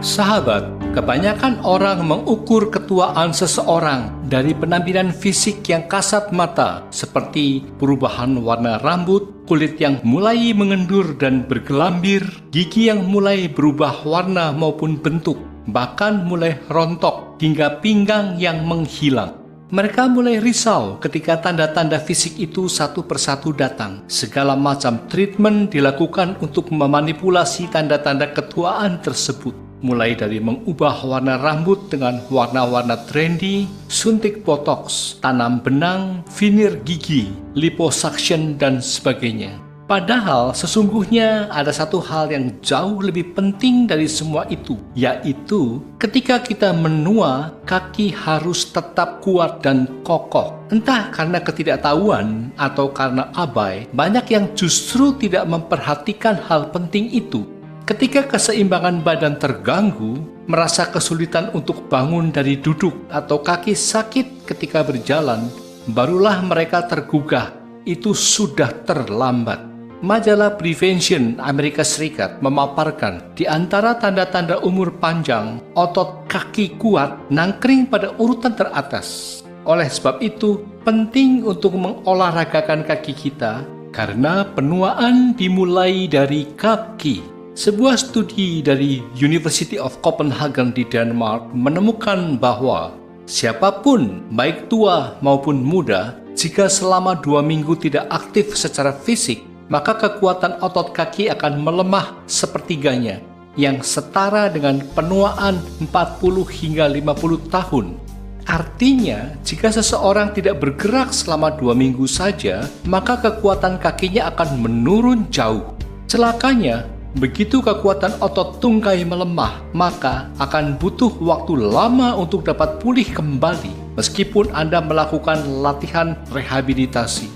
Sahabat, kebanyakan orang mengukur ketuaan seseorang dari penampilan fisik yang kasat mata, seperti perubahan warna rambut, kulit yang mulai mengendur dan bergelambir, gigi yang mulai berubah warna maupun bentuk, bahkan mulai rontok hingga pinggang yang menghilang. Mereka mulai risau ketika tanda-tanda fisik itu satu persatu datang. Segala macam treatment dilakukan untuk memanipulasi tanda-tanda ketuaan tersebut. Mulai dari mengubah warna rambut dengan warna-warna trendy, suntik botox, tanam benang, veneer gigi, liposuction, dan sebagainya. Padahal sesungguhnya ada satu hal yang jauh lebih penting dari semua itu, yaitu ketika kita menua, kaki harus tetap kuat dan kokoh. Entah karena ketidaktahuan atau karena abai, banyak yang justru tidak memperhatikan hal penting itu. Ketika keseimbangan badan terganggu, merasa kesulitan untuk bangun dari duduk atau kaki sakit ketika berjalan, barulah mereka tergugah. Itu sudah terlambat. Majalah Prevention Amerika Serikat memaparkan di antara tanda-tanda umur panjang, otot kaki kuat nangkring pada urutan teratas. Oleh sebab itu, penting untuk mengolahragakan kaki kita karena penuaan dimulai dari kaki. Sebuah studi dari University of Copenhagen di Denmark menemukan bahwa siapapun, baik tua maupun muda, jika selama 2 minggu tidak aktif secara fisik, maka kekuatan otot kaki akan melemah sepertiganya, yang setara dengan penuaan 40 hingga 50 tahun. Artinya, jika seseorang tidak bergerak selama 2 minggu saja, maka kekuatan kakinya akan menurun jauh. Celakanya, begitu kekuatan otot tungkai melemah, maka akan butuh waktu lama untuk dapat pulih kembali, meskipun Anda melakukan latihan rehabilitasi.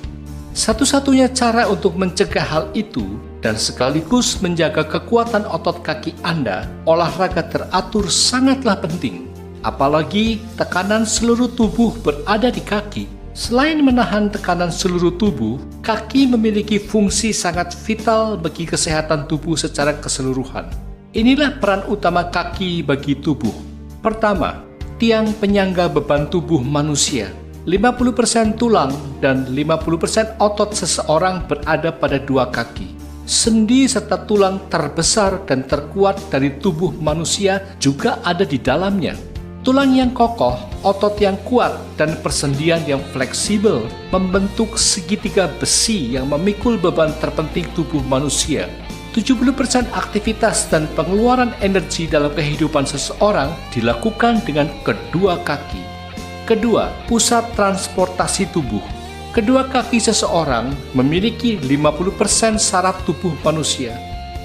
Satu-satunya cara untuk mencegah hal itu dan sekaligus menjaga kekuatan otot kaki Anda, olahraga teratur sangatlah penting. Apalagi tekanan seluruh tubuh berada di kaki. Selain menahan tekanan seluruh tubuh, kaki memiliki fungsi sangat vital bagi kesehatan tubuh secara keseluruhan. Inilah peran utama kaki bagi tubuh. Pertama, tiang penyangga beban tubuh manusia. 50% tulang dan 50% otot seseorang berada pada 2 kaki. Sendi serta tulang terbesar dan terkuat dari tubuh manusia juga ada di dalamnya. Tulang yang kokoh, otot yang kuat, dan persendian yang fleksibel membentuk segitiga besi yang memikul beban terpenting tubuh manusia. 70% aktivitas dan pengeluaran energi dalam kehidupan seseorang dilakukan dengan kedua kaki. Kedua, pusat transportasi tubuh. Kedua kaki seseorang memiliki 50% saraf tubuh manusia,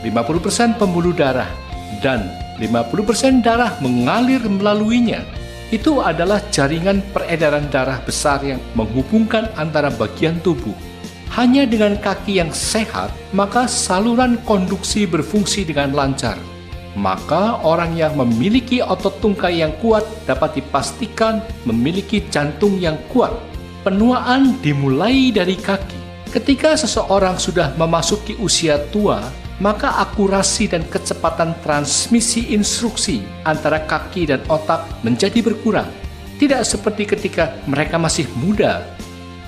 50% pembuluh darah, dan 50% darah mengalir melaluinya. Itu adalah jaringan peredaran darah besar yang menghubungkan antara bagian tubuh. Hanya dengan kaki yang sehat, maka saluran konduksi berfungsi dengan lancar. Maka orang yang memiliki otot tungkai yang kuat dapat dipastikan memiliki jantung yang kuat. Penuaan dimulai dari kaki. Ketika seseorang sudah memasuki usia tua, maka akurasi dan kecepatan transmisi instruksi antara kaki dan otak menjadi berkurang. Tidak seperti ketika mereka masih muda.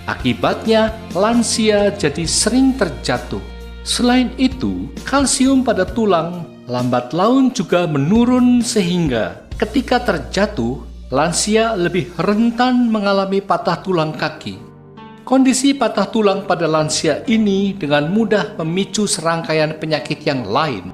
Akibatnya, lansia jadi sering terjatuh. Selain itu, kalsium pada tulang lambat laun juga menurun sehingga ketika terjatuh, lansia lebih rentan mengalami patah tulang kaki. Kondisi patah tulang pada lansia ini dengan mudah memicu serangkaian penyakit yang lain.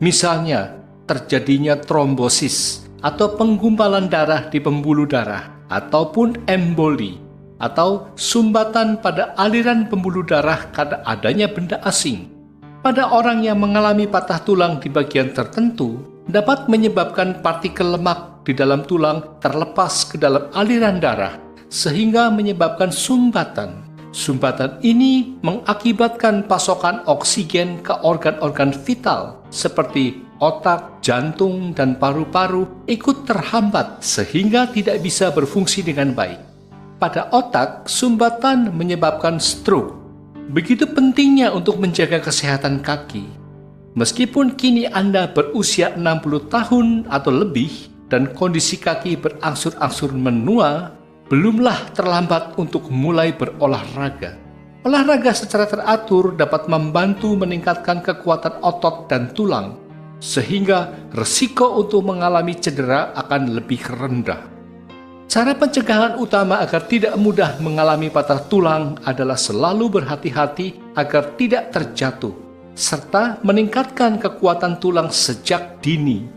Misalnya, terjadinya trombosis atau penggumpalan darah di pembuluh darah, ataupun emboli, atau sumbatan pada aliran pembuluh darah karena adanya benda asing. Pada orang yang mengalami patah tulang di bagian tertentu, dapat menyebabkan partikel lemak di dalam tulang terlepas ke dalam aliran darah, sehingga menyebabkan sumbatan. Sumbatan ini mengakibatkan pasokan oksigen ke organ-organ vital, seperti otak, jantung, dan paru-paru ikut terhambat, sehingga tidak bisa berfungsi dengan baik. Pada otak, sumbatan menyebabkan stroke. Begitu pentingnya untuk menjaga kesehatan kaki. Meskipun kini Anda berusia 60 tahun atau lebih dan kondisi kaki berangsur-angsur menua, belumlah terlambat untuk mulai berolahraga. Olahraga secara teratur dapat membantu meningkatkan kekuatan otot dan tulang, sehingga resiko untuk mengalami cedera akan lebih rendah. Cara pencegahan utama agar tidak mudah mengalami patah tulang adalah selalu berhati-hati agar tidak terjatuh, serta meningkatkan kekuatan tulang sejak dini.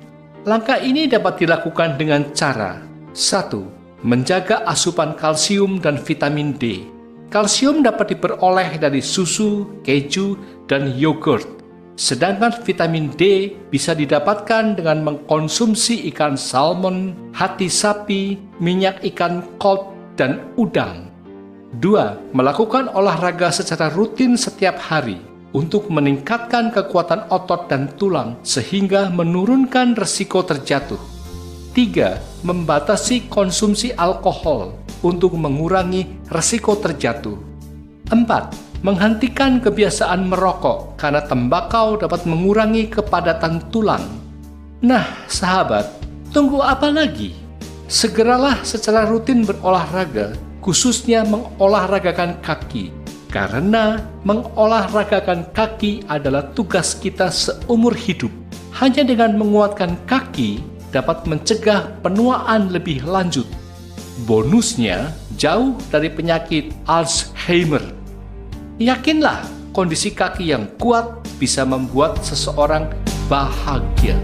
Langkah ini dapat dilakukan dengan cara 1. Menjaga asupan kalsium dan vitamin D. Kalsium dapat diperoleh dari susu, keju, dan yogurt. Sedangkan vitamin D bisa didapatkan dengan mengkonsumsi ikan salmon, hati sapi, minyak ikan cod, dan udang. 2. Melakukan olahraga secara rutin setiap hari untuk meningkatkan kekuatan otot dan tulang sehingga menurunkan resiko terjatuh. 3. Membatasi konsumsi alkohol untuk mengurangi resiko terjatuh. 4. Menghentikan kebiasaan merokok karena tembakau dapat mengurangi kepadatan tulang. Nah, sahabat, tunggu apa lagi? Segeralah secara rutin berolahraga, khususnya mengolahragakan kaki. Karena mengolahragakan kaki adalah tugas kita seumur hidup. Hanya dengan menguatkan kaki dapat mencegah penuaan lebih lanjut. Bonusnya, jauh dari penyakit Alzheimer. Yakinlah, kondisi kaki yang kuat bisa membuat seseorang bahagia.